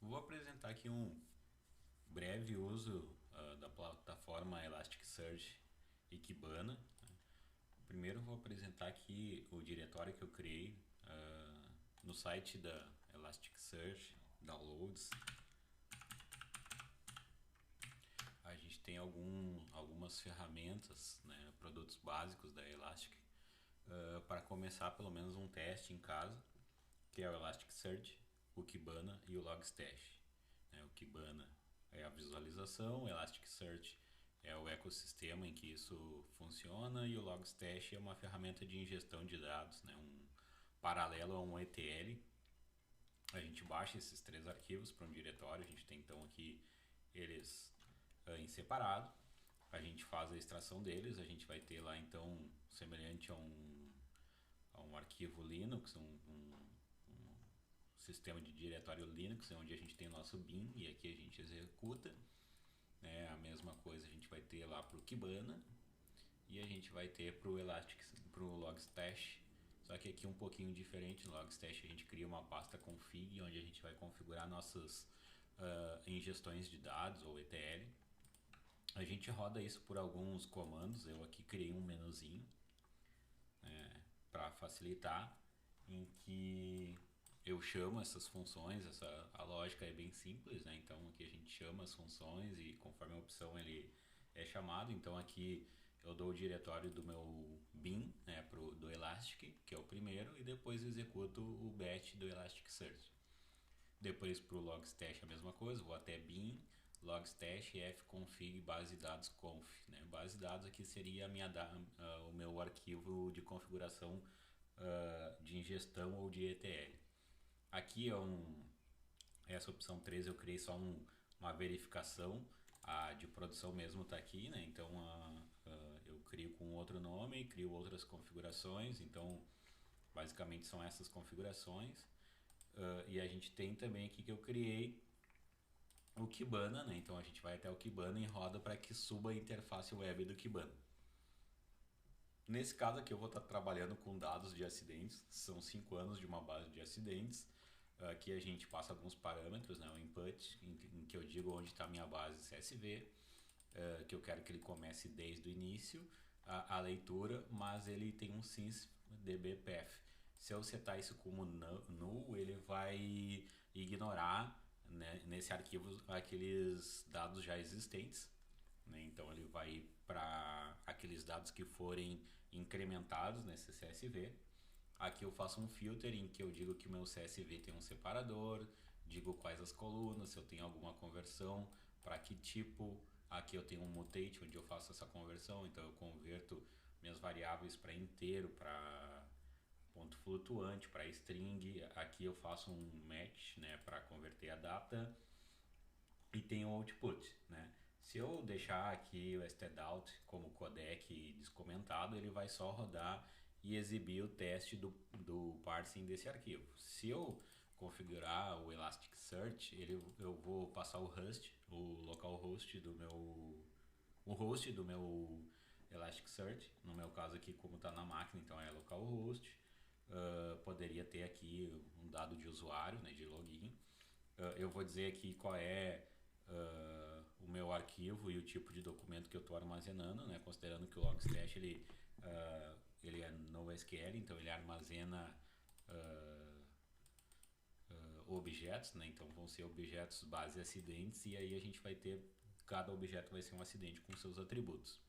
Vou apresentar aqui um breve uso da plataforma Elasticsearch e Kibana. Primeiro vou apresentar aqui o diretório que eu criei no site da Elasticsearch, downloads. A gente tem algumas ferramentas, né, produtos básicos da Elastic para começar pelo menos um teste em casa, que é o Elasticsearch, o Kibana e o Logstash. O Kibana é a visualização, o Elasticsearch é o ecossistema em que isso funciona e o Logstash é uma ferramenta de ingestão de dados, né? Um paralelo a um ETL. A gente baixa esses três arquivos para um diretório, a gente tem então aqui eles em separado. A gente faz a extração deles, a gente vai ter lá então semelhante a um arquivo Linux, um sistema de diretório Linux, onde a gente tem o nosso bin e aqui a gente executa. A mesma coisa a gente vai ter lá para o Kibana e a gente vai ter para o Elastic, para o Logstash. Só que aqui um pouquinho diferente. No Logstash a gente cria uma pasta config onde a gente vai configurar nossas ingestões de dados ou ETL. A gente roda isso por alguns comandos. Eu aqui criei um menuzinho para facilitar, em que eu chamo essas funções. A lógica é bem simples, né? Então aqui a gente chama as funções e conforme a opção ele é chamado. Então aqui eu dou o diretório do meu bin, né, do Elastic, que é o primeiro, e depois executo o batch do Elasticsearch. Depois para o Logstash a mesma coisa, vou até bin, Logstash fconfig base de dados conf. Né? Base de dados aqui seria o meu arquivo de configuração de ingestão ou de ETL. Aqui essa opção 3 eu criei só uma verificação, a de produção mesmo está aqui, né? Então eu crio com outro nome, crio outras configurações, então basicamente são essas configurações. E a gente tem também aqui que eu criei o Kibana, né? Então a gente vai até o Kibana e roda para que suba a interface web do Kibana. Nesse caso aqui eu vou estar trabalhando com dados de acidentes, são 5 anos de uma base de acidentes. Aqui a gente passa alguns parâmetros, né? O input, em que eu digo onde está a minha base CSV, que eu quero que ele comece desde o início, a leitura, mas ele tem um sys dbpath. Se eu setar isso como null, ele vai ignorar, né, nesse arquivo aqueles dados já existentes. Né? Então ele vai para aqueles dados que forem incrementados nesse CSV. Aqui eu faço um filter em que eu digo que o meu CSV tem um separador, digo quais as colunas, se eu tenho alguma conversão, para que tipo. Aqui eu tenho um mutate onde eu faço essa conversão, então eu converto minhas variáveis para inteiro, para ponto flutuante, para string. Aqui eu faço um match, né, para converter a data e tem o output, né? Se eu deixar aqui o stdout como codec descomentado, ele vai só rodar e exibir o teste do parsing desse arquivo. Se eu configurar o Elasticsearch, eu vou passar o host, o localhost o host do meu Elasticsearch. No meu caso aqui, como está na máquina, então é localhost. Poderia ter aqui um dado de usuário, né, de login. Eu vou dizer aqui qual é o meu arquivo e o tipo de documento que eu estou armazenando, né? Considerando que o Logstash ele é NoSQL, então ele armazena objetos, né? Então vão ser objetos base acidentes e aí a gente vai ter, cada objeto vai ser um acidente com seus atributos.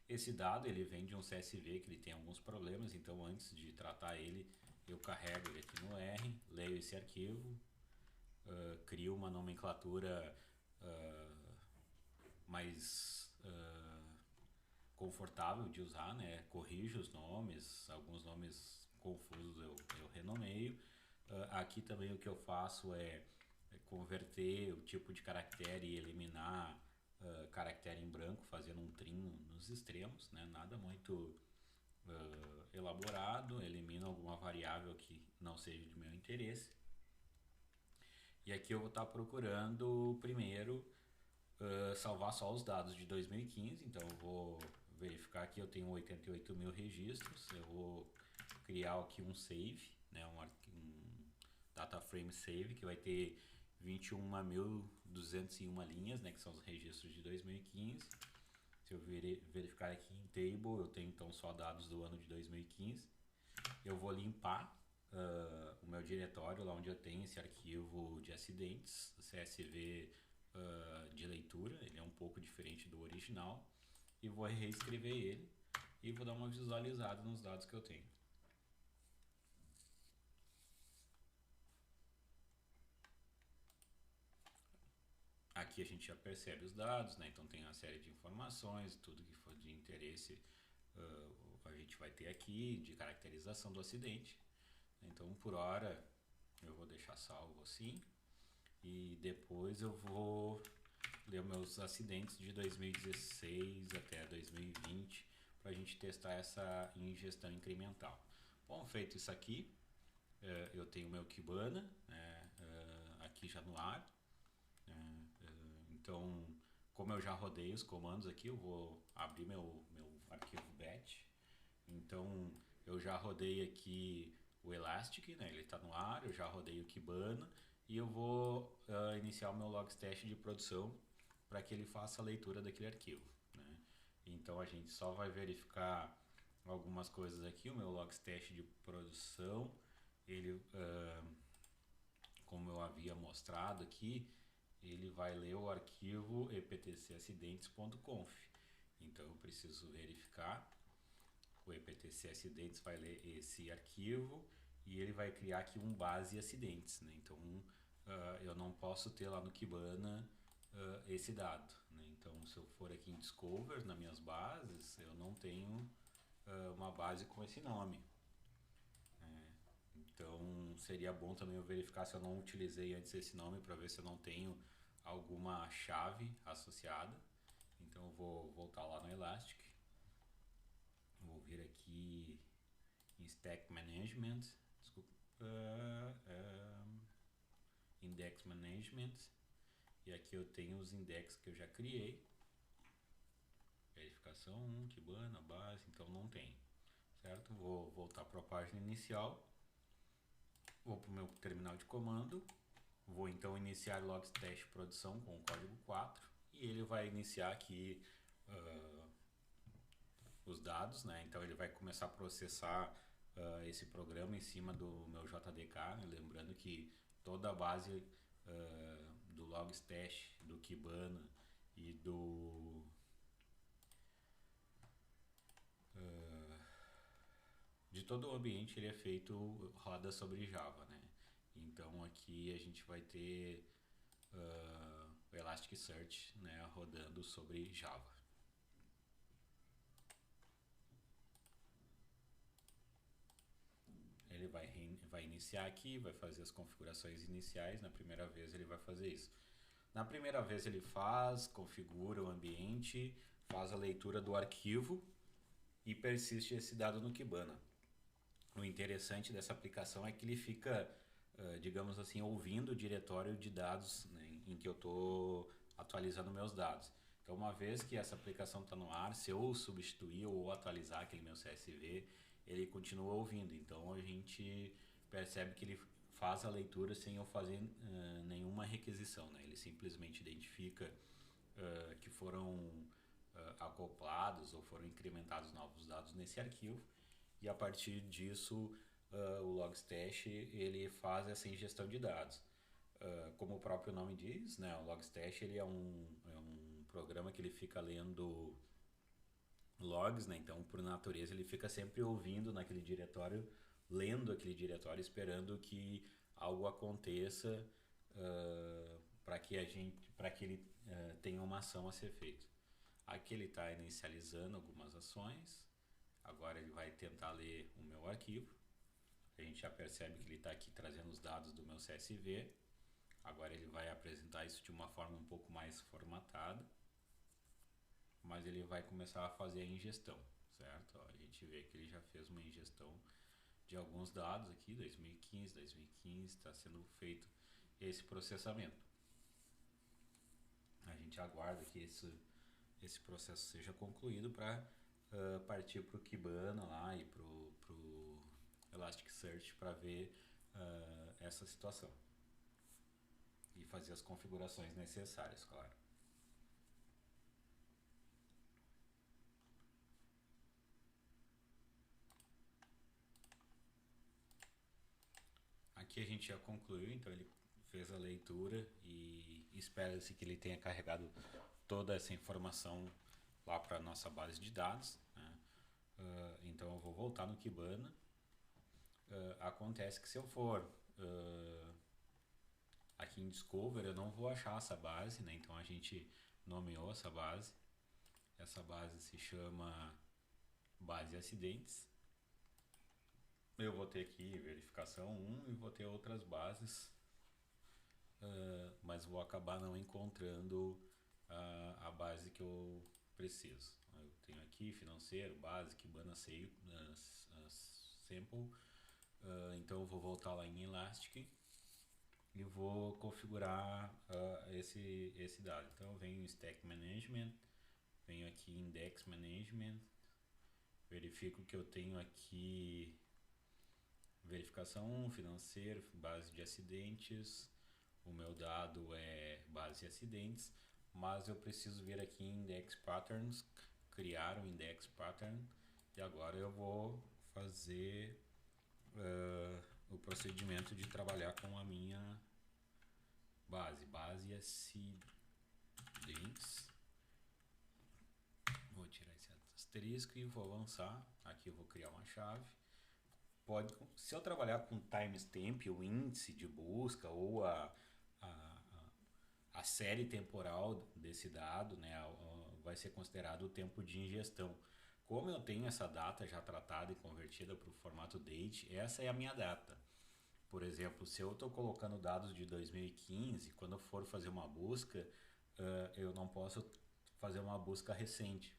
Esse dado ele vem de um CSV que ele tem alguns problemas, então antes de tratar ele eu carrego ele aqui no R, leio esse arquivo, crio uma nomenclatura mais confortável de usar, né? Corrijo os nomes, alguns nomes confusos eu renomeio. Aqui também o que eu faço é converter o tipo de caractere e eliminar caractere em branco, fazendo um trim nos extremos, né? Nada muito elaborado, elimino alguma variável que não seja de meu interesse. E aqui eu vou estar procurando primeiro salvar só os dados de 2015, então eu vou verificar que eu tenho 88 mil registros, eu vou criar aqui um save, né, data frame save, que vai ter 21.201 linhas, né, que são os registros de 2015. Se eu verificar aqui em table, eu tenho então só dados do ano de 2015. Eu vou limpar o meu diretório, lá onde eu tenho esse arquivo de acidentes, o CSV de leitura. Ele é um pouco diferente do original, e vou reescrever ele e vou dar uma visualizada nos dados que eu tenho. Aqui a gente já percebe os dados, né? Então tem uma série de informações, tudo que for de interesse a gente vai ter aqui, de caracterização do acidente. Então por hora eu vou deixar salvo assim, e depois eu vou ler meus acidentes de 2016 até 2020 para a gente testar essa ingestão incremental. Bom, feito isso aqui, eu tenho meu Kibana, né, aqui já no ar. Então, como eu já rodei os comandos aqui, eu vou abrir meu arquivo batch. Então, eu já rodei aqui o Elastic, né, ele está no ar, eu já rodei o Kibana, e eu vou iniciar o meu logstash de produção para que ele faça a leitura daquele arquivo, né? Então a gente só vai verificar algumas coisas aqui. O meu logstash de produção, ele, como eu havia mostrado aqui, ele vai ler o arquivo eptcacidentes.conf. Então eu preciso verificar. O eptc acidentes vai ler esse arquivo e ele vai criar aqui um base acidentes, né? Então eu não posso ter lá no Kibana esse dado, né? Então se eu for aqui em Discover, nas minhas bases, eu não tenho uma base com esse nome. Então seria bom também eu verificar se eu não utilizei antes esse nome, para ver se eu não tenho alguma chave associada. Então eu vou voltar lá no Elastic, vou vir aqui em Stack Management, desculpa, Index Management, e aqui eu tenho os index que eu já criei. Verificação 1, Kibana, base, então não tem, certo? Vou voltar para a página inicial, vou para o meu terminal de comando, vou então iniciar logstash produção com o código 4, e ele vai iniciar aqui os dados, né? Então ele vai começar a processar esse programa em cima do meu JDK, né? Lembrando que toda a base do logstash, do Kibana e de todo o ambiente, ele é feito, roda sobre Java, né? Então aqui a gente vai ter o Elasticsearch, né, rodando sobre Java. Ele vai iniciar aqui, vai fazer as configurações iniciais. Na primeira vez ele vai fazer isso. Na primeira vez ele configura o ambiente, faz a leitura do arquivo e persiste esse dado no Kibana. O interessante dessa aplicação é que ele fica, digamos assim, ouvindo o diretório de dados, né, em que eu estou atualizando meus dados. Então, uma vez que essa aplicação está no ar, se eu substituir ou atualizar aquele meu CSV, ele continua ouvindo. Então, a gente percebe que ele faz a leitura sem eu fazer nenhuma requisição, né? Ele simplesmente identifica que foram acoplados ou foram incrementados novos dados nesse arquivo, e a partir disso o logstash ele faz essa ingestão de dados. Como o próprio nome diz, né, o logstash ele é um programa que ele fica lendo logs, né? Então por natureza ele fica sempre ouvindo naquele diretório, lendo aquele diretório, esperando que algo aconteça para que ele tenha uma ação a ser feita. Aqui ele está inicializando algumas ações. Agora ele vai tentar ler o meu arquivo. A gente já percebe que ele está aqui trazendo os dados do meu CSV. Agora ele vai apresentar isso de uma forma um pouco mais formatada, mas ele vai começar a fazer a ingestão, certo? Ó, a gente vê que ele já fez uma ingestão de alguns dados aqui, 2015, está sendo feito esse processamento. A gente aguarda que esse processo seja concluído para partir para o Kibana lá e para o Elasticsearch para ver essa situação e fazer as configurações necessárias, claro. Aqui a gente já concluiu, então ele fez a leitura e espera-se que ele tenha carregado toda essa informação lá para a nossa base de dados, né? Então eu vou voltar no Kibana. Acontece que se eu for aqui em Discover, eu não vou achar essa base, né? Então a gente nomeou essa base. Essa base se chama base acidentes. Eu vou ter aqui verificação 1 e vou ter outras bases, mas vou acabar não encontrando a base que eu preciso. Eu tenho aqui financeiro, base, Kibana sample, então eu vou voltar lá em Elastic e vou configurar esse dado. Então eu venho em Stack Management, venho aqui em Index Management, verifico que eu tenho aqui verificação 1, financeiro, base de acidentes, o meu dado é base de acidentes, mas eu preciso vir aqui em Index Patterns, criar um Index Pattern, e agora eu vou fazer o procedimento de trabalhar com a minha base acidentes. Vou tirar esse asterisco e vou avançar. Aqui eu vou criar uma chave. Se eu trabalhar com timestamp, o índice de busca ou a série temporal desse dado, né, vai ser considerado o tempo de ingestão. Como eu tenho essa data já tratada e convertida para o formato date, essa é a minha data. Por exemplo, se eu estou colocando dados de 2015, quando eu for fazer uma busca, eu não posso fazer uma busca recente.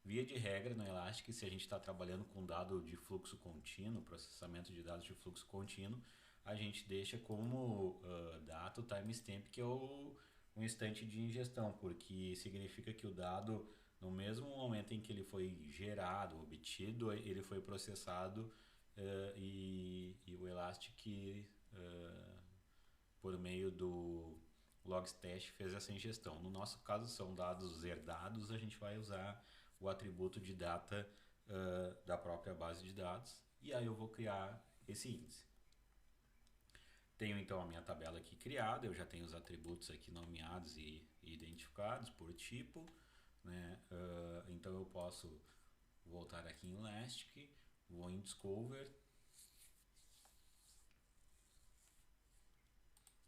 Via de regra, no Elastic, se a gente está trabalhando com dado de fluxo contínuo, processamento de dados de fluxo contínuo, a gente deixa como data o timestamp, que é o instante de ingestão, porque significa que o dado, no mesmo momento em que ele foi gerado, obtido, ele foi processado e o Elastic, por meio do Logstash, fez essa ingestão. No nosso caso, são dados herdados, a gente vai usar o atributo de data da própria base de dados, e aí eu vou criar esse índice. Tenho então a minha tabela aqui criada, eu já tenho os atributos aqui nomeados e identificados por tipo, né? Então eu posso voltar aqui em Elastic, vou em Discover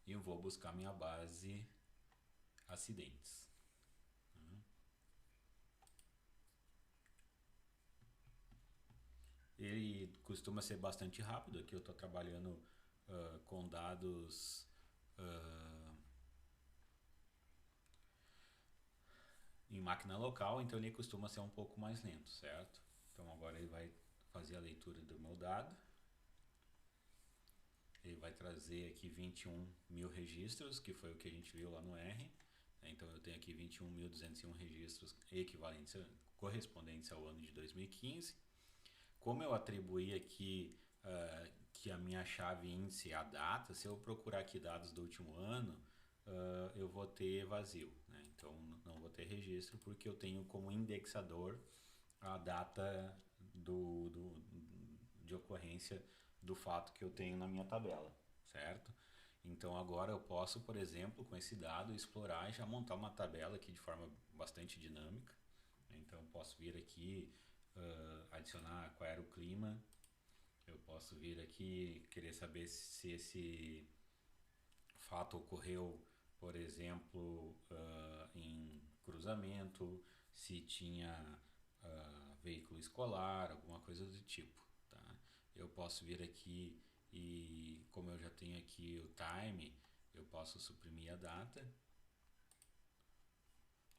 e vou buscar minha base acidentes. Ele costuma ser bastante rápido. Aqui eu estou trabalhando com dados em máquina local, então ele costuma ser um pouco mais lento, certo? Então agora ele vai fazer a leitura do meu dado. Ele vai trazer aqui 21 mil registros, que foi o que a gente viu lá no R. Então eu tenho aqui 21.201 registros equivalentes, correspondentes ao ano de 2015. Como eu atribuí aqui que a minha chave índice é a data, se eu procurar aqui dados do último ano, eu vou ter vazio, né? Então não vou ter registro, porque eu tenho como indexador a data de ocorrência do fato que eu tenho na minha tabela, certo? Então agora eu posso, por exemplo, com esse dado, explorar e já montar uma tabela aqui de forma bastante dinâmica. Então eu posso vir aqui, adicionar qual era o clima. Eu posso vir aqui querer saber se esse fato ocorreu, por exemplo, em cruzamento, se tinha veículo escolar, alguma coisa do tipo, tá? Eu posso vir aqui e, como eu já tenho aqui o time, eu posso suprimir a data.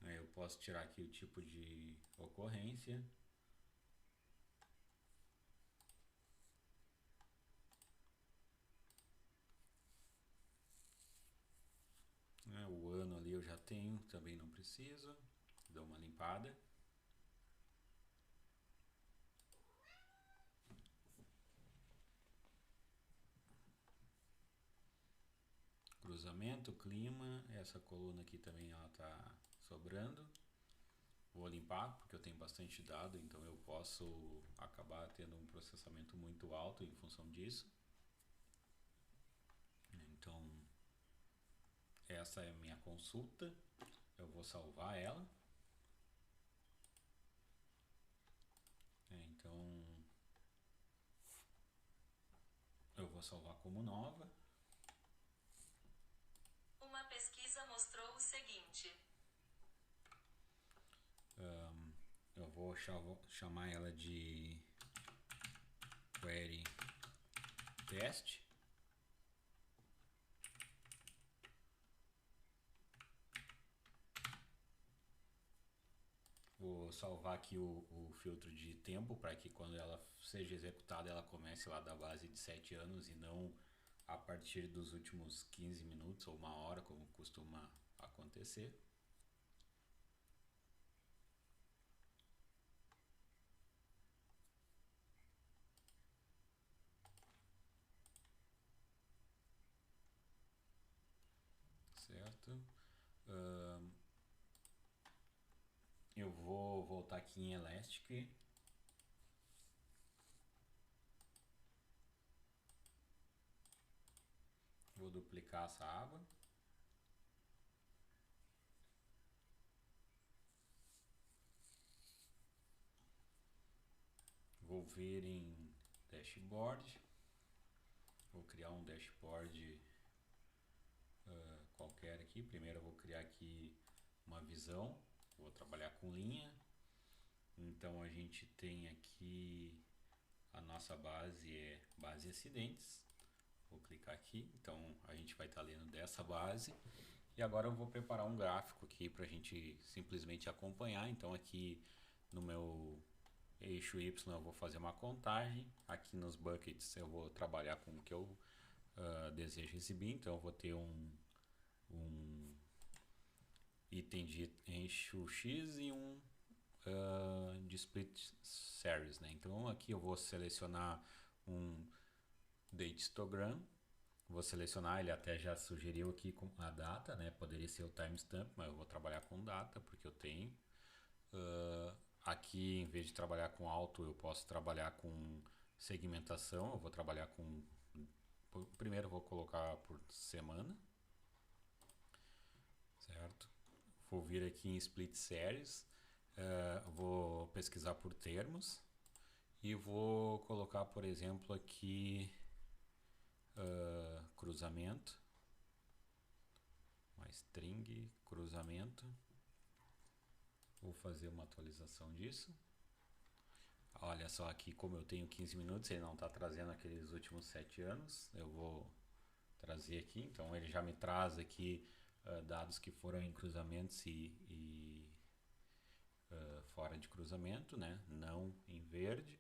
Eu posso tirar aqui o tipo de ocorrência. O ano ali eu já tenho, também não preciso. Dou uma limpada. cruzamento, clima, essa coluna aqui também ela tá sobrando. Vou limpar porque eu tenho bastante dado, então eu posso acabar tendo um processamento muito alto em função disso. Então essa é a minha consulta, eu vou salvar ela. Então eu vou salvar como nova. Uma pesquisa mostrou o seguinte. Eu vou chamar ela de query test. Vou salvar aqui o filtro de tempo para que quando ela seja executada ela comece lá da base de 7 anos e não a partir dos últimos 15 minutos ou 1 hora, como costuma acontecer. Certo? Eu vou voltar aqui em Elastic. Vou duplicar essa aba. Vou vir em dashboard. Vou criar um dashboard qualquer aqui. Primeiro eu vou criar aqui uma visão. Vou trabalhar com linha. Então a gente tem aqui a nossa base é base acidentes. Vou clicar aqui. Então a gente vai estar lendo dessa base. E agora eu vou preparar um gráfico aqui para a gente simplesmente acompanhar. Então aqui no meu eixo Y eu vou fazer uma contagem. Aqui nos buckets eu vou trabalhar com o que eu desejo exibir. Então eu vou ter um item de eixo X e um de split series, né? Então aqui eu vou selecionar um date histogram, vou selecionar, ele até já sugeriu aqui com a data, né? Poderia ser o timestamp, mas eu vou trabalhar com data porque eu tenho. Aqui, em vez de trabalhar com auto, eu posso trabalhar com segmentação. Eu vou trabalhar com... Primeiro eu vou colocar por semana, certo? Vou vir aqui em split series, vou pesquisar por termos e vou colocar, por exemplo, aqui cruzamento, uma string, cruzamento. Vou fazer uma atualização disso. Olha só aqui, como eu tenho 15 minutos, ele não está trazendo aqueles últimos 7 anos. Eu vou trazer aqui, então ele já me traz aqui dados que foram em cruzamentos e fora de cruzamento, né? Não em verde.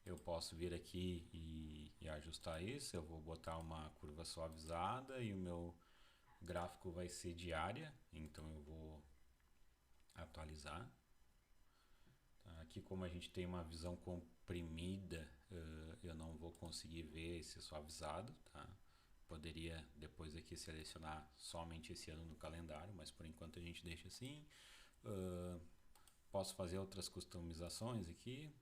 Eu posso vir aqui e ajustar isso. Eu vou botar uma curva suavizada e o meu gráfico vai ser diária, então eu vou atualizar. Aqui, como a gente tem uma visão comprimida, eu não vou conseguir ver esse suavizado, tá? Poderia depois aqui selecionar somente esse ano no calendário, mas por enquanto a gente deixa assim. Posso fazer outras customizações aqui,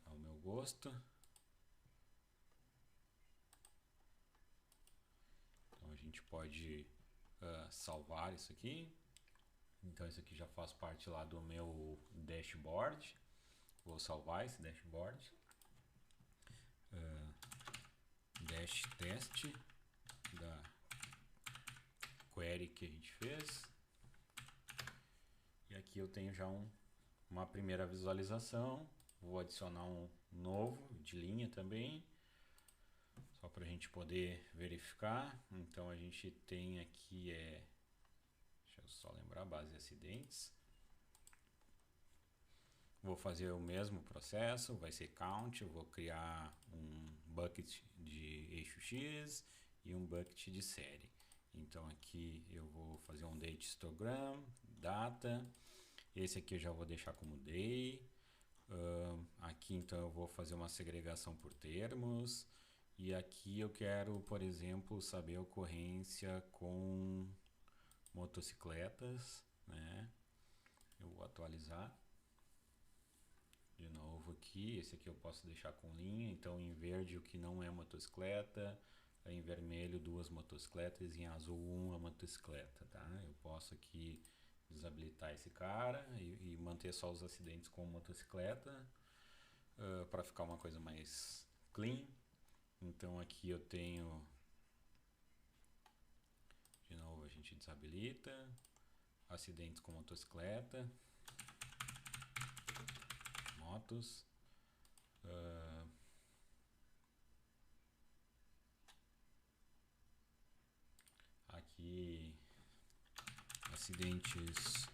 ao meu gosto. Então a gente pode salvar isso aqui. Então isso aqui já faz parte lá do meu dashboard. Vou salvar esse dashboard. Dash test da query que a gente fez. E aqui eu tenho já uma primeira visualização. Vou adicionar um novo de linha também, só para a gente poder verificar. Então a gente tem aqui deixa eu só lembrar, base acidentes. Vou fazer o mesmo processo, vai ser count, eu vou criar um bucket de eixo X e um bucket de série. Então aqui eu vou fazer um date histogram, data, esse aqui eu já vou deixar como day. Aqui então eu vou fazer uma segregação por termos E aqui eu quero, por exemplo, saber a ocorrência com motocicletas, né? Eu vou atualizar de novo aqui. Esse aqui eu posso deixar com linha. Então, em verde o que não é motocicleta, em vermelho 2 motocicletas e em azul 1 motocicleta, tá? Eu posso aqui desabilitar esse cara e manter só os acidentes com motocicleta, para ficar uma coisa mais clean. Então aqui eu tenho, de novo a gente desabilita, acidentes com motocicleta, motos, aqui acidentes,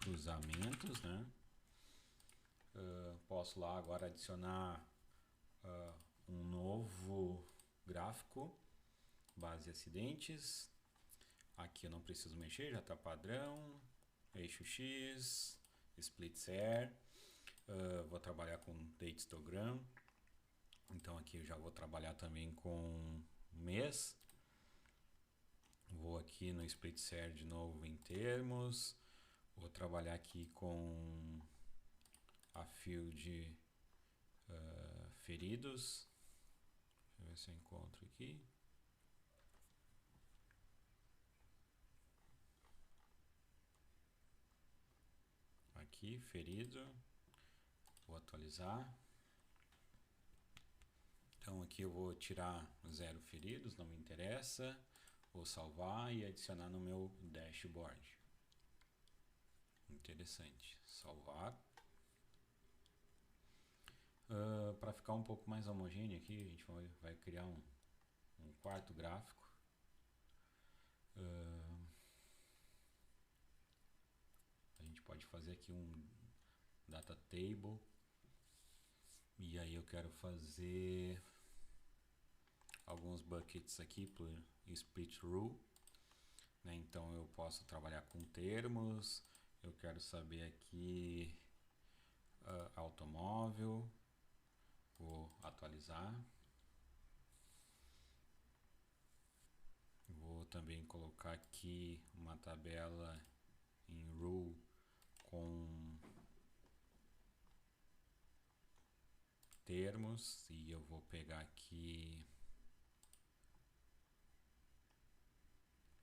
cruzamentos, né? Posso lá agora adicionar um novo gráfico, base acidentes. Aqui eu não preciso mexer, já está padrão. Eixo X, Splitser. Vou trabalhar com date histogram. Então aqui eu já vou trabalhar também com mês. Vou aqui no Splitser de novo em termos. Vou trabalhar aqui com a field feridos. Deixa eu ver se eu encontro aqui. Aqui, ferido. Vou atualizar. Então aqui eu vou tirar 0 feridos, não me interessa. Vou salvar e adicionar no meu dashboard. Interessante. Salvar. Para ficar um pouco mais homogêneo aqui, a gente vai criar um quarto gráfico. A gente pode fazer aqui um data table. E aí eu quero fazer alguns buckets aqui por split rule, né? Então eu posso trabalhar com termos. Eu quero saber aqui automóvel. Vou atualizar. Vou também colocar aqui uma tabela em rule com termos e eu vou pegar aqui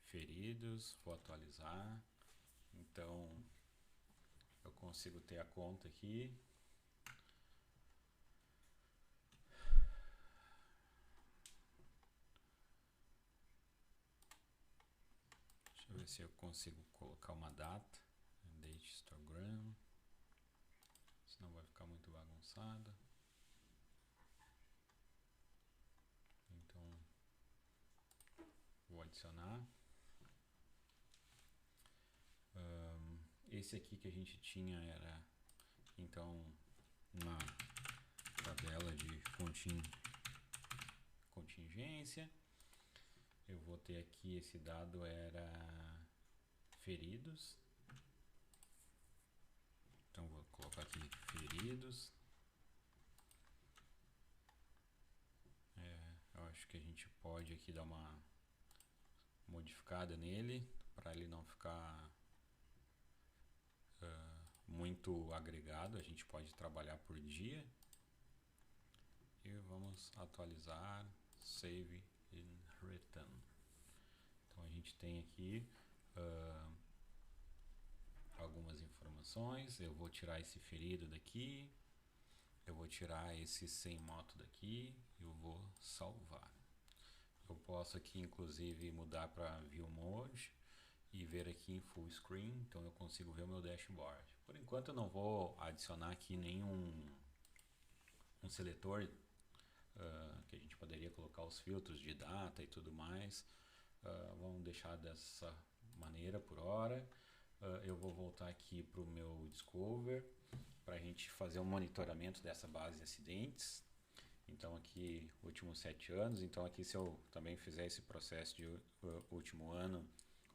feridos, vou atualizar. Então eu consigo ter a conta aqui. Deixa eu ver se eu consigo colocar uma data, date histogram, senão vai ficar muito bagunçado. Então vou adicionar. Esse aqui que a gente tinha era então uma tabela de contingência. Eu vou ter aqui, esse dado era feridos. Então vou colocar aqui feridos. Eu acho que a gente pode aqui dar uma modificada nele para ele não ficar muito agregado. A gente pode trabalhar por dia. E vamos atualizar, save and return. Então a gente tem aqui algumas informações. Eu vou tirar esse ferido daqui, eu vou tirar esse sem moto daqui e eu vou salvar. Eu posso aqui inclusive mudar para view mode e ver aqui em full screen, então eu consigo ver o meu dashboard. Por enquanto eu não vou adicionar aqui nenhum seletor que a gente poderia colocar os filtros de data e tudo mais. Vamos deixar dessa maneira por hora. Eu vou voltar aqui para o meu Discover para a gente fazer um monitoramento dessa base de acidentes. Então aqui últimos 7 anos. Então aqui, se eu também fizer esse processo de último ano,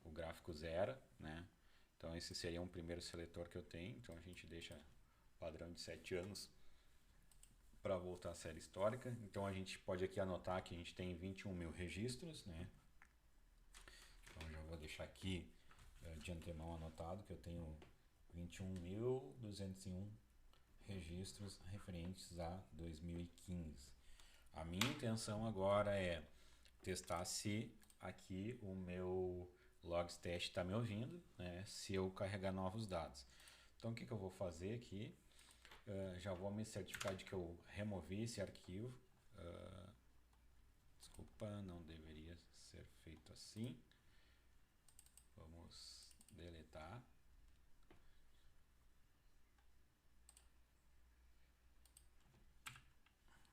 o gráfico zera, né? Então esse seria um primeiro seletor que eu tenho. Então a gente deixa padrão de 7 anos para voltar à série histórica. Então a gente pode aqui anotar que a gente tem 21 mil registros, né? Então já vou deixar aqui de antemão anotado que eu tenho 21.201 registros referentes a 2015. A minha intenção agora é testar se aqui o meu Logstash está me ouvindo, né? Se eu carregar novos dados. Então o que eu vou fazer aqui? Já vou me certificar de que eu removi esse arquivo. Desculpa, não deveria ser feito assim. Vamos deletar.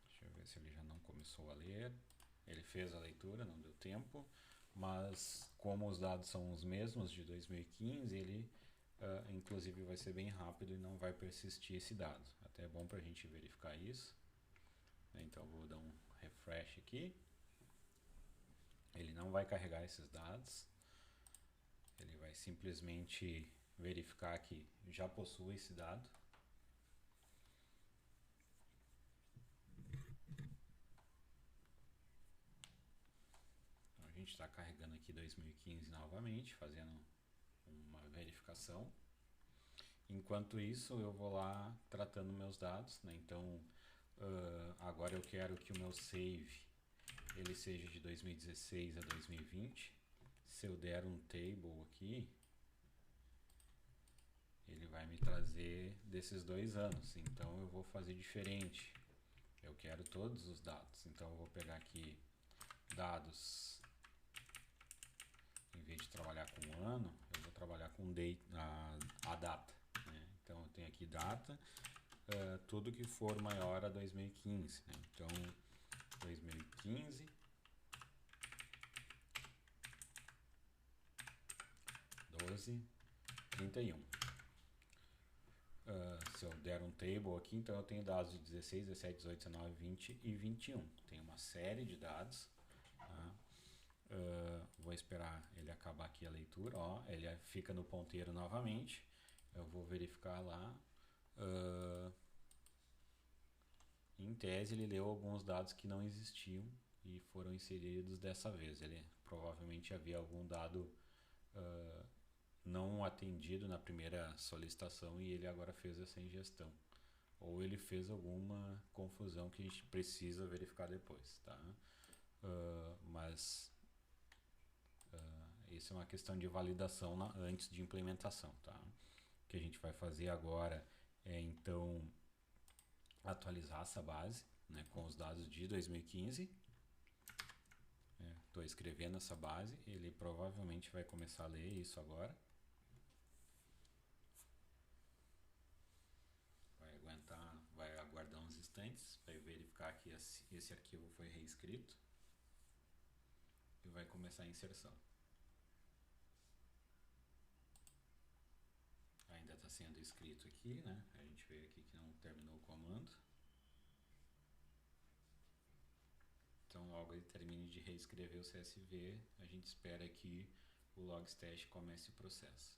Deixa eu ver se ele já não começou a ler. Ele fez a leitura, não deu tempo. Mas como os dados são os mesmos de 2015, ele inclusive vai ser bem rápido e não vai persistir esse dado. Até é bom para a gente verificar isso. Então vou dar um refresh aqui. Ele não vai carregar esses dados. Ele vai simplesmente verificar que já possui esse dado. Então a gente está carregando aqui 2015 novamente, fazendo uma verificação. Enquanto isso, eu vou lá tratando meus dados, né? Então agora eu quero que o meu save ele seja de 2016 a 2020. Se eu der um table aqui, ele vai me trazer desses 2 anos. Então eu vou fazer diferente. Eu quero todos os dados. Então eu vou pegar aqui dados. Em vez de trabalhar com ano, eu vou trabalhar com a data. Né? Então eu tenho aqui data, tudo que for maior a 2015. Né? Então 2015, 12, 31. Se eu der um table aqui, então eu tenho dados de 16, 17, 18, 19, 20 e 21. Tem uma série de dados. Tá? Vou esperar ele acabar aqui a leitura. Ó, ele fica no ponteiro novamente. Eu vou verificar lá. Em tese, ele leu alguns dados que não existiam e foram inseridos dessa vez. Ele provavelmente havia algum dado não atendido na primeira solicitação e ele agora fez essa ingestão. Ou ele fez alguma confusão que a gente precisa verificar depois, tá? Mas isso é uma questão de validação antes de implementação, tá? O que a gente vai fazer agora é então atualizar essa base, né, com os dados de 2015. Estou escrevendo essa base, ele provavelmente vai começar a ler isso agora. Vai aguardar uns instantes, vai verificar que esse arquivo foi reescrito e vai começar a inserção. Ainda está sendo escrito aqui, né? A gente vê aqui que não terminou o comando. Então logo ele termine de reescrever o CSV, a gente espera que o Logstash comece o processo.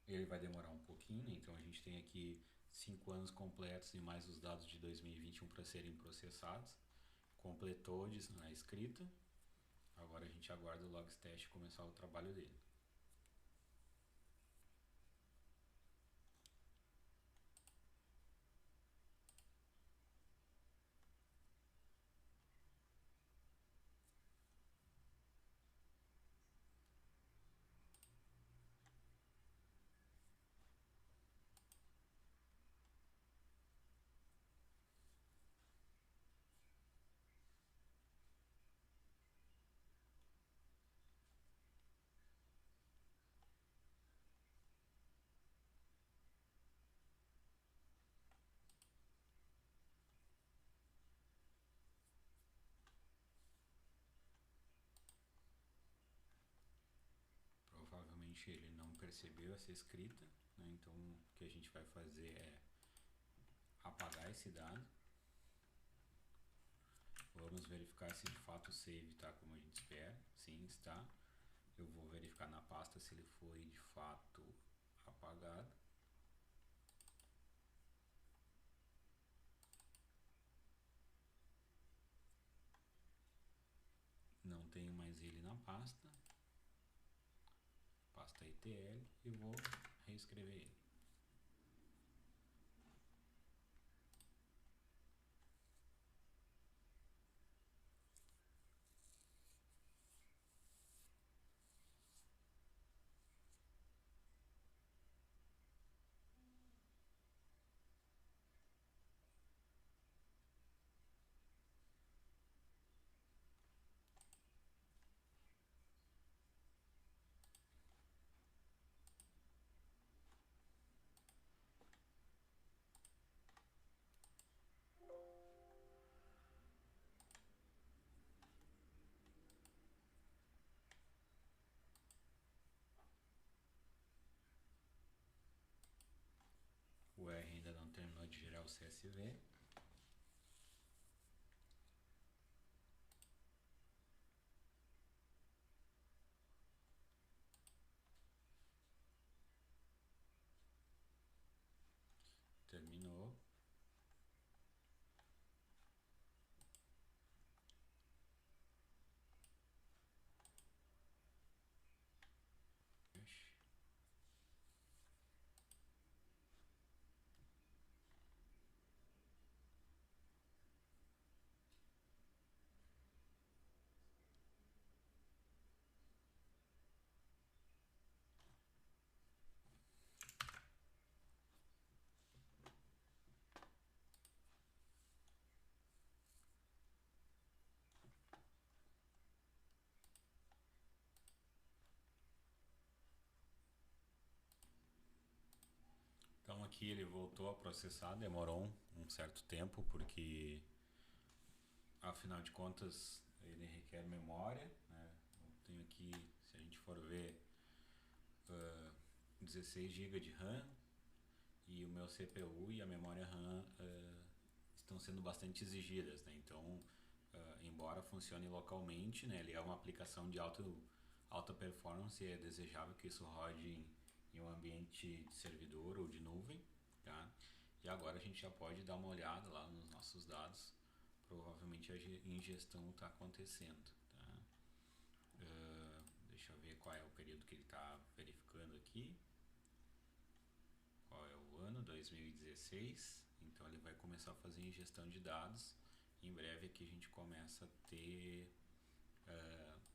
Ele vai demorar um pouquinho, então a gente tem aqui 5 anos completos e mais os dados de 2021 para serem processados. Completou a escrita, agora a gente aguarda o Logstash começar o trabalho dele. Provavelmente ele não percebeu essa escrita, né? Então o que a gente vai fazer é apagar esse dado. Vamos verificar se de fato o save está como a gente espera. Sim, está. Eu vou verificar na pasta se ele foi de fato apagado. tenho mais ele na pasta ETL, e vou reescrever ele. O R ainda não terminou de gerar o CSV. Terminou. Então aqui ele voltou a processar, demorou um certo tempo, porque afinal de contas ele requer memória, né? Eu tenho aqui, se a gente for ver, 16 GB de RAM, e o meu CPU e a memória RAM estão sendo bastante exigidas, né? Então, embora funcione localmente, né, ele é uma aplicação de alta performance, e é desejável que isso rode em um ambiente de servidor ou de nuvem, tá? E agora a gente já pode dar uma olhada lá nos nossos dados. Provavelmente a ingestão está acontecendo, tá? Deixa eu ver qual é o período que ele está verificando aqui. Qual é o ano? 2016. Então ele vai começar a fazer ingestão de dados. Em breve aqui a gente começa a ter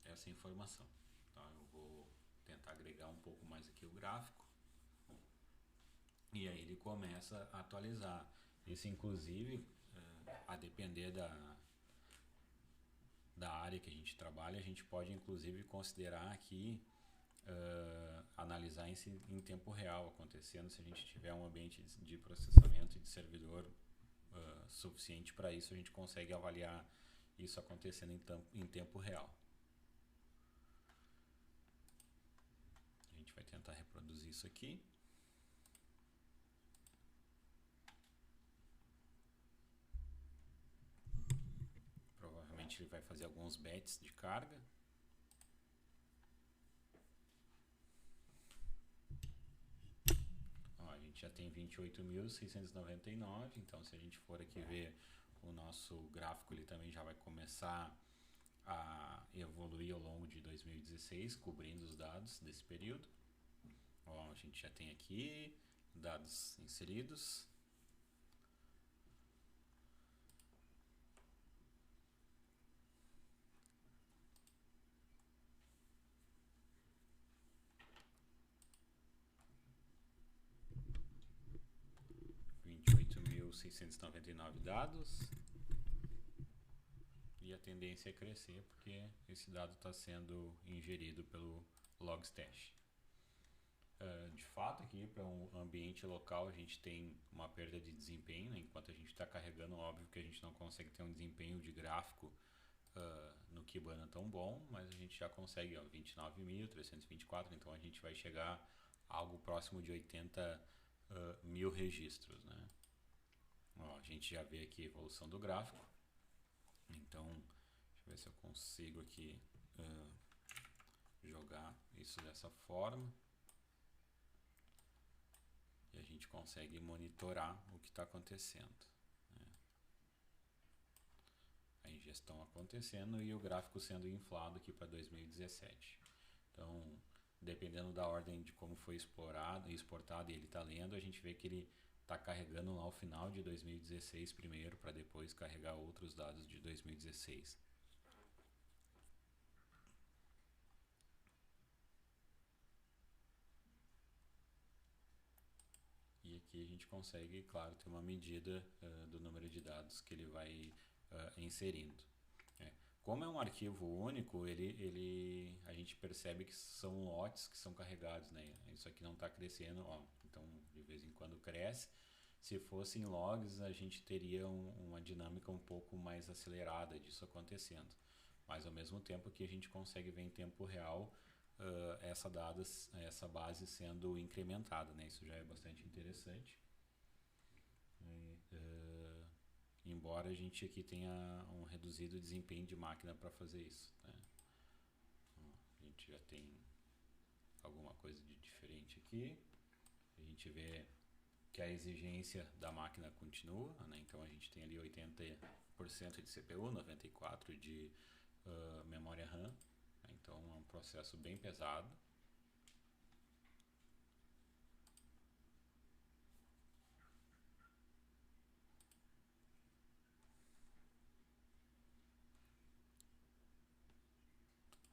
essa informação. Então eu vou tentar agregar um pouco mais aqui o gráfico. E aí ele começa a atualizar. Isso inclusive, a depender da área que a gente trabalha, a gente pode inclusive considerar aqui analisar isso em tempo real acontecendo, se a gente tiver um ambiente de processamento e de servidor suficiente para isso, a gente consegue avaliar isso acontecendo em tempo real. A gente vai tentar reproduzir isso aqui. Provavelmente ele vai fazer alguns batches de carga. A gente já tem 28.699, então se a gente for aqui ver o nosso gráfico, ele também já vai começar a evoluir ao longo de 2016, cobrindo os dados desse período. A gente já tem aqui dados inseridos. .699 dados, e a tendência é crescer porque esse dado está sendo ingerido pelo Logstash. De fato, aqui para um ambiente local a gente tem uma perda de desempenho, né? Enquanto a gente está carregando, óbvio que a gente não consegue ter um desempenho de gráfico no Kibana tão bom, mas a gente já consegue 29.324, então a gente vai chegar a algo próximo de 80 mil registros, né? A gente já vê aqui a evolução do gráfico. Então, deixa eu ver se eu consigo aqui jogar isso dessa forma. E a gente consegue monitorar o que está acontecendo, né? A ingestão estão acontecendo e o gráfico sendo inflado aqui para 2017. Então, dependendo da ordem de como foi exportado e ele está lendo, a gente vê que ele está carregando lá o final de 2016 primeiro, para depois carregar outros dados de 2016. E aqui a gente consegue, claro, ter uma medida do número de dados que ele vai inserindo. Como é um arquivo único, a gente percebe que são lotes que são carregados, né? Isso aqui não está crescendo, ó, então de vez em quando cresce. Se fossem logs, a gente teria uma dinâmica um pouco mais acelerada disso acontecendo. Mas ao mesmo tempo que a gente consegue ver em tempo real essa base sendo incrementada, né? Isso já é bastante interessante. Embora a gente aqui tenha um reduzido desempenho de máquina para fazer isso, né? A gente já tem alguma coisa de diferente aqui. A gente vê que a exigência da máquina continua, né? Então a gente tem ali 80% de CPU, 94% de memória RAM. Então é um processo bem pesado.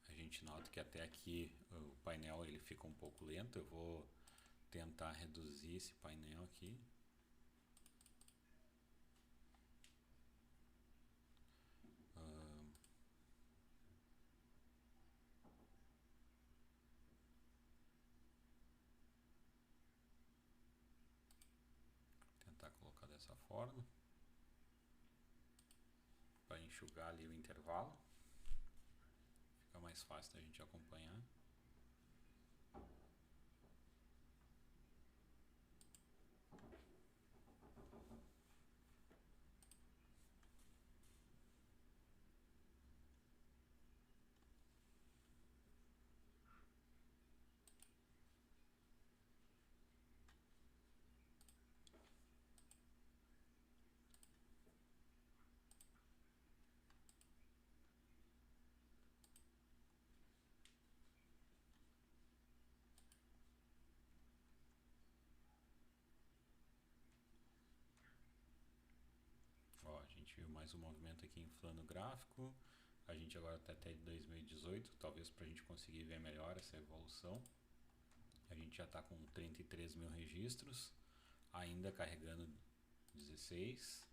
A gente nota que até aqui o painel ele fica um pouco lento. Eu vou tentar reduzir esse painel aqui. Tentar colocar dessa forma para enxugar ali o intervalo. Fica mais fácil da gente acompanhar. Ó, a gente viu mais um movimento aqui inflando o gráfico. A gente agora está até 2018, talvez para a gente conseguir ver melhor essa evolução. A gente já está com 33 mil registros, ainda carregando 16,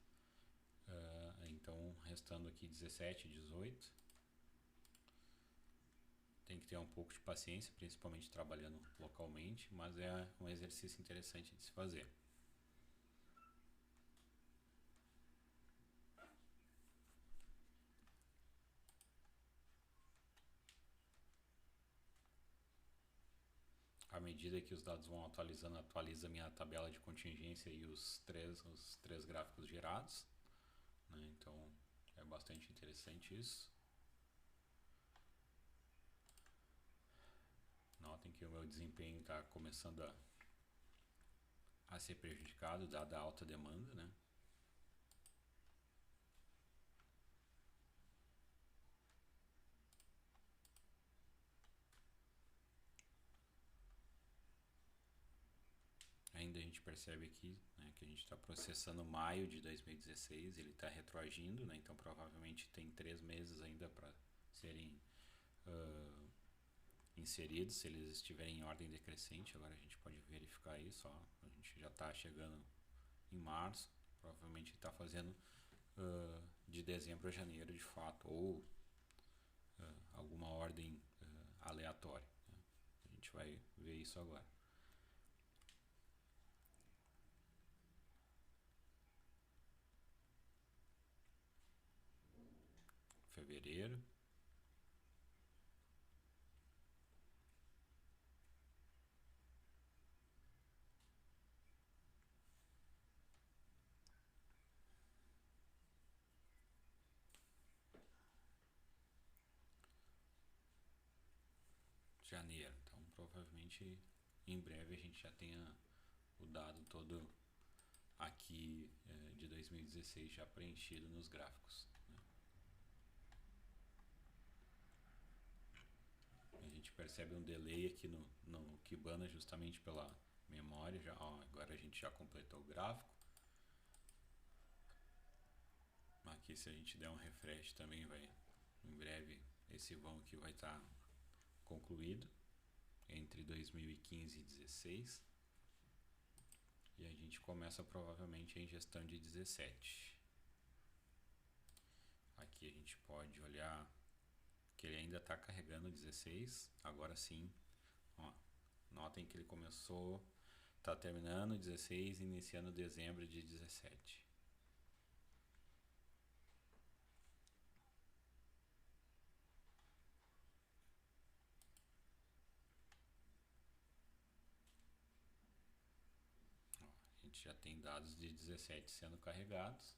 então restando aqui 17, 18. Tem que ter um pouco de paciência, principalmente trabalhando localmente, mas é um exercício interessante de se fazer. À medida que os dados vão atualizando, atualiza a minha tabela de contingência e os três gráficos gerados, né? Então é bastante interessante isso. Notem que o meu desempenho está começando a ser prejudicado, dada a alta demanda, né? Ainda a gente percebe aqui, né, que a gente está processando maio de 2016, ele está retroagindo, né? Então provavelmente tem 3 meses ainda para serem inseridos, se eles estiverem em ordem decrescente. Agora a gente pode verificar isso, ó. A gente já está chegando em março, provavelmente está fazendo de dezembro a janeiro de fato, ou alguma ordem aleatória, né? A gente vai ver isso agora. Fevereiro. Janeiro. Então provavelmente em breve a gente já tenha o dado todo aqui de 2016 já preenchido nos gráficos, né? percebe um delay aqui no Kibana justamente pela memória. Já, ó, agora a gente já completou o gráfico. Aqui se a gente der um refresh também vai, em breve, esse vão aqui vai estar concluído entre 2015 e 2016. E a gente começa provavelmente a ingestão de 17. Aqui a gente pode olhar que ele ainda está carregando 16. Agora sim, ó, notem que ele começou, está terminando 16 e iniciando dezembro de 17. A gente já tem dados de 17 sendo carregados.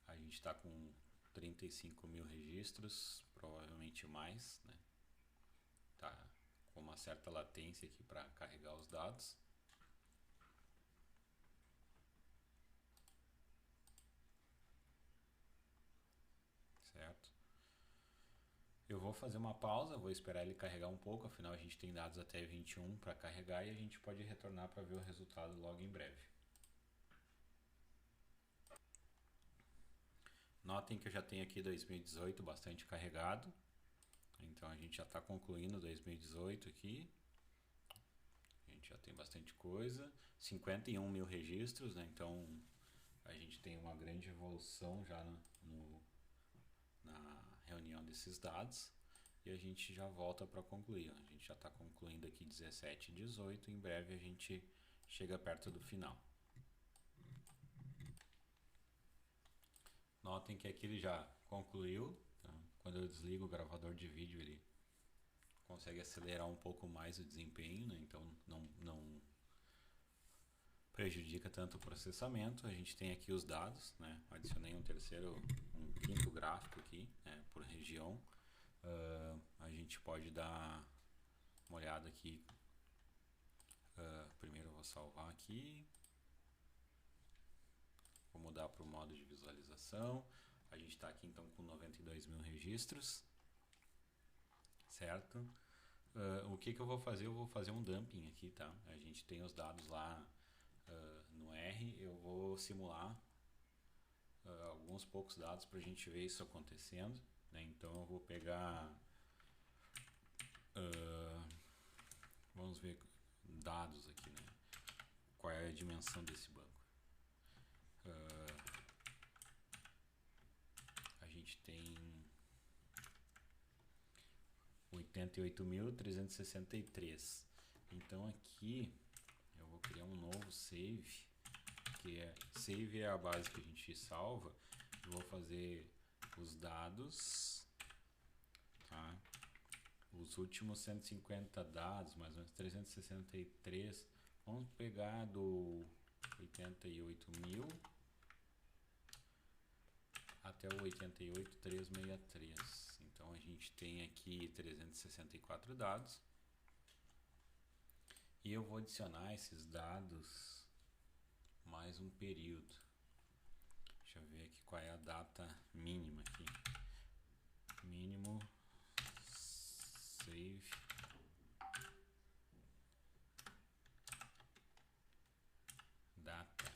A gente está com 35 mil registros, provavelmente mais, né? Tá com uma certa latência aqui para carregar os dados. Certo? Eu vou fazer uma pausa, vou esperar ele carregar um pouco, afinal a gente tem dados até 21 para carregar e a gente pode retornar para ver o resultado logo em breve. Notem que eu já tenho aqui 2018 bastante carregado, então a gente já está concluindo 2018 aqui. A gente já tem bastante coisa, 51 mil registros, né? Então a gente tem uma grande evolução já na reunião desses dados. E a gente já volta para concluir. A gente já está concluindo aqui 17 e 18. Em breve a gente chega perto do final. Notem que aqui ele já concluiu. Então, quando eu desligo o gravador de vídeo, ele consegue acelerar um pouco mais o desempenho, né? Então não prejudica tanto o processamento. A gente tem aqui os dados, né? Adicionei um quinto gráfico aqui, né? Por região. A gente pode dar uma olhada aqui. Primeiro eu vou salvar aqui. Vou mudar para o modo de visualização. A gente está aqui então com 92 mil registros. Certo? O que eu vou fazer? Eu vou fazer um dumping aqui, tá? A gente tem os dados lá no R. Eu vou simular alguns poucos dados para a gente ver isso acontecendo, né? Então eu vou pegar, vamos ver dados aqui, né? Qual é a dimensão desse banco? A gente tem 88.363. Então aqui eu vou criar um novo save, save é a base que a gente salva. Eu vou fazer os dados, tá? Os últimos 150 dados, mais ou menos 363. Vamos pegar do 88.000 até o 88.363. Então a gente tem aqui 364 dados. E eu vou adicionar esses dados mais um período. Deixa eu ver aqui qual é a data mínima aqui. Mínimo save data.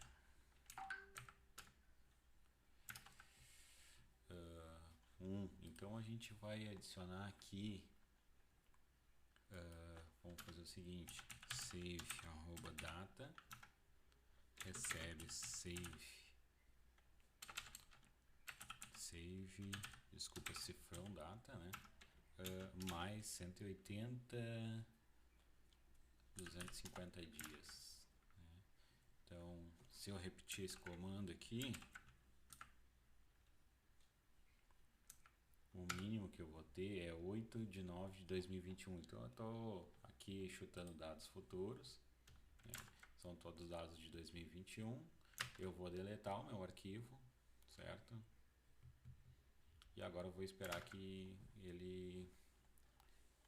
Então a gente vai adicionar aqui. Vamos fazer o seguinte: save @data recebe save, desculpa, cifrão data, né? Mais 180 250 dias, né? Então se eu repetir esse comando aqui, o mínimo que eu vou ter é 8/9/2021. Então eu estou aqui chutando dados futuros, né? São todos dados de 2021. Eu vou deletar o meu arquivo, certo? E agora eu vou esperar que ele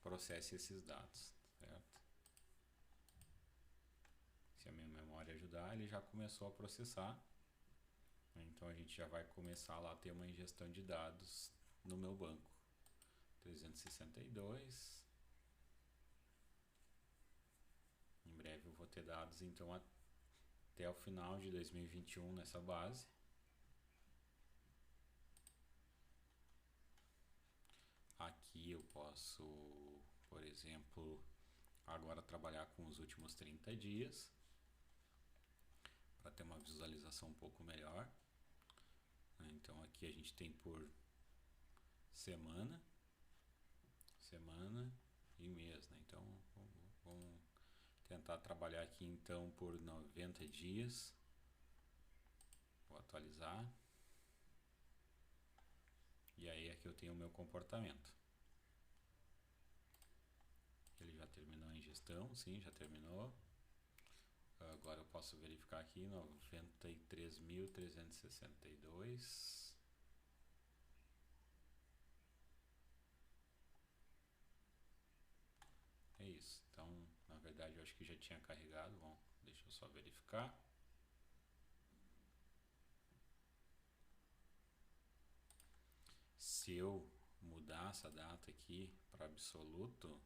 processe esses dados, certo? Se a minha memória ajudar, ele já começou a processar. Então a gente já vai começar lá a ter uma ingestão de dados no meu banco. 362. eu vou ter dados então até o final de 2021 nessa base. Aqui eu posso, por exemplo, agora trabalhar com os últimos 30 dias para ter uma visualização um pouco melhor. Então aqui a gente tem por semana e mês, né? Então vamos tentar trabalhar aqui então por 90 dias. Vou atualizar. E aí aqui eu tenho o meu comportamento. Ele já terminou a ingestão, sim, já terminou. Agora eu posso verificar aqui 93.362. É isso. Então, na verdade, eu acho que já tinha carregado. Bom, deixa eu só verificar. Se eu mudar essa data aqui para absoluto,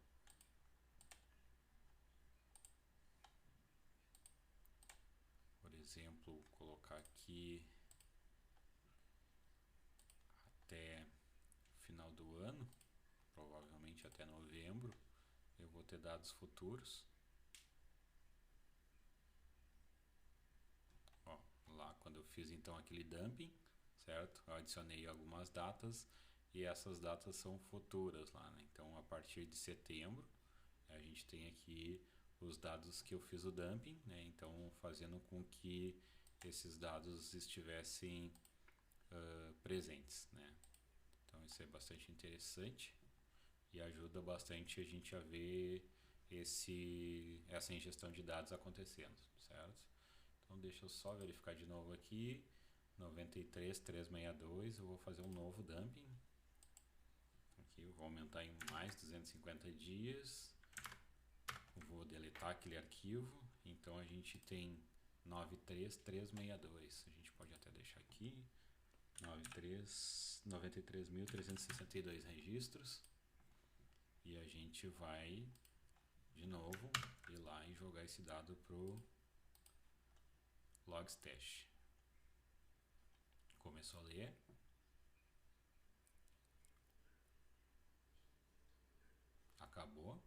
por exemplo, colocar aqui até final do ano, provavelmente até novembro, eu vou ter dados futuros. Ó, lá quando eu fiz então aquele dumping, certo? Eu adicionei algumas datas e essas datas são futuras lá, né? Então a partir de setembro a gente tem aqui os dados que eu fiz o dumping, né? Então fazendo com que esses dados estivessem presentes, né? Então isso é bastante interessante e ajuda bastante a gente a ver essa ingestão de dados acontecendo, certo? Então deixa eu só verificar de novo aqui, 93.362, eu vou fazer um novo dumping. Aqui eu vou aumentar em mais 250 dias. Vou deletar aquele arquivo. Então a gente tem 93.362. A gente pode até deixar aqui 93.362 registros. E a gente vai de novo ir lá e jogar esse dado pro Logstash. Começou a ler. Acabou.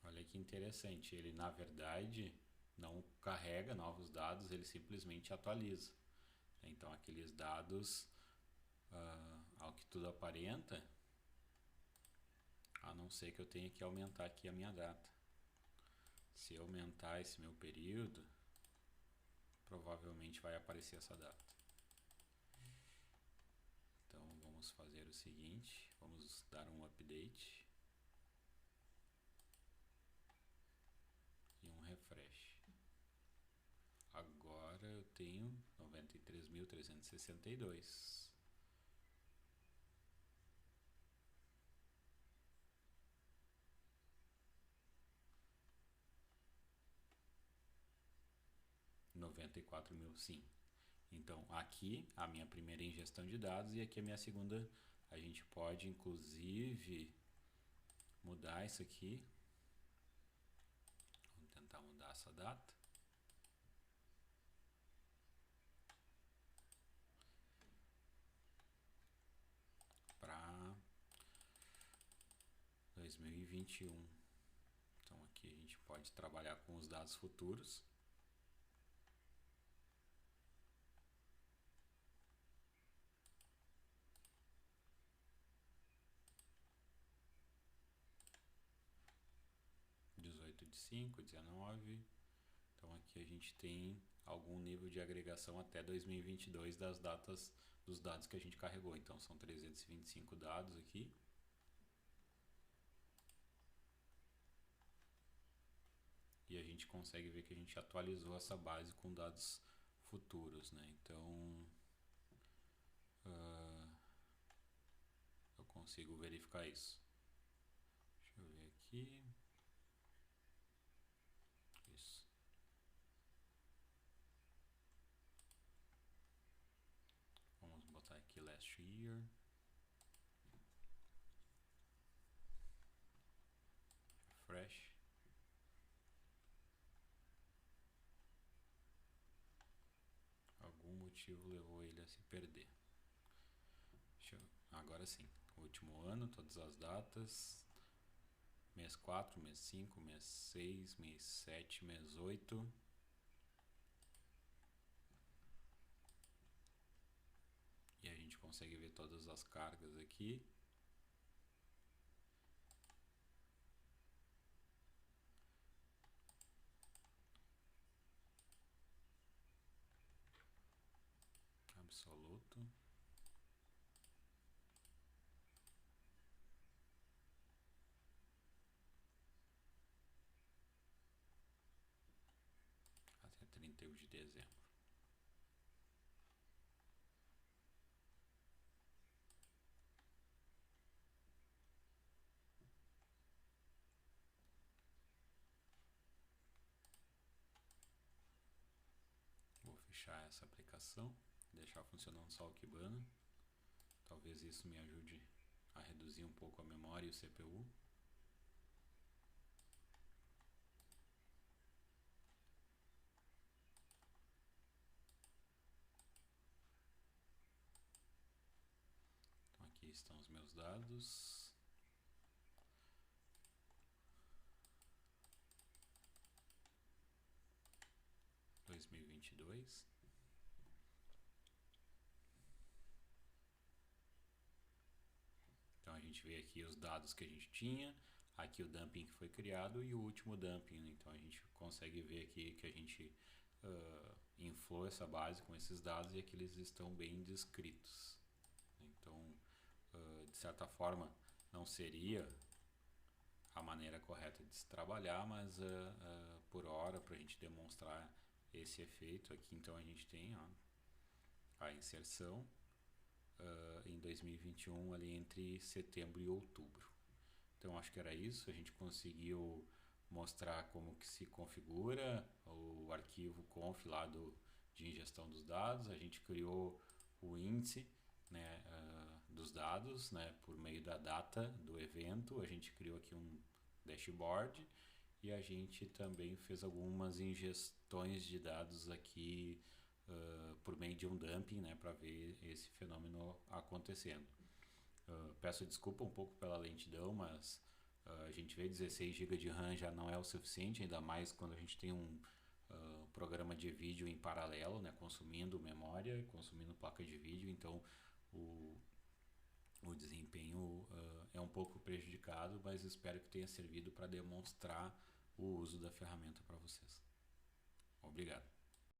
Olha que interessante, ele na verdade não carrega novos dados, ele simplesmente atualiza. Então aqueles dados, ao que tudo aparenta, a não ser que eu tenha que aumentar aqui a minha data. Se eu aumentar esse meu período, provavelmente vai aparecer essa data. Então vamos fazer o seguinte, vamos dar um update e um refresh. Agora eu tenho 93.362. mil, sim. Então aqui a minha primeira ingestão de dados e aqui a minha segunda. A gente pode inclusive mudar isso aqui. Vamos tentar mudar essa data. Para 2021. Então aqui a gente pode trabalhar com os dados futuros. De 5, 19. Então aqui a gente tem algum nível de agregação até 2022 das datas dos dados que a gente carregou. Então são 325 dados aqui. E a gente consegue ver que a gente atualizou essa base com dados futuros, né? Então eu consigo verificar isso. Deixa eu ver aqui. Shear. Refresh. Algum motivo levou ele a se perder. Agora sim, último ano, todas as datas. Mês 4, mês 5, mês 6, mês 7, mês 8. E a gente consegue ver todas as cargas aqui. Absoluto. Até 31 de dezembro. Vou fechar essa aplicação, deixar funcionando só o Kibana. Talvez isso me ajude a reduzir um pouco a memória e o CPU. Então aqui estão os meus dados. (2022). Então a gente vê aqui os dados que a gente tinha, aqui o dumping que foi criado e o último dumping, né? Então a gente consegue ver aqui que a gente inflou essa base com esses dados e aqui eles estão bem descritos. Então, de certa forma, não seria a maneira correta de se trabalhar, mas por hora, para a gente demonstrar esse efeito aqui, então a gente tem a inserção em 2021 ali entre setembro e outubro. Então acho que era isso, a gente conseguiu mostrar como que se configura o arquivo conf lá de ingestão dos dados, a gente criou o índice, né, dos dados, né, por meio da data do evento, a gente criou aqui um dashboard e a gente também fez algumas ingestões de dados aqui por meio de um dumping, né, para ver esse fenômeno acontecendo. Peço desculpa um pouco pela lentidão, mas a gente vê 16 GB de RAM já não é o suficiente, ainda mais quando a gente tem um programa de vídeo em paralelo, né, consumindo memória, consumindo placa de vídeo, então o desempenho é um pouco prejudicado, mas espero que tenha servido para demonstrar o uso da ferramenta para vocês. Obrigado.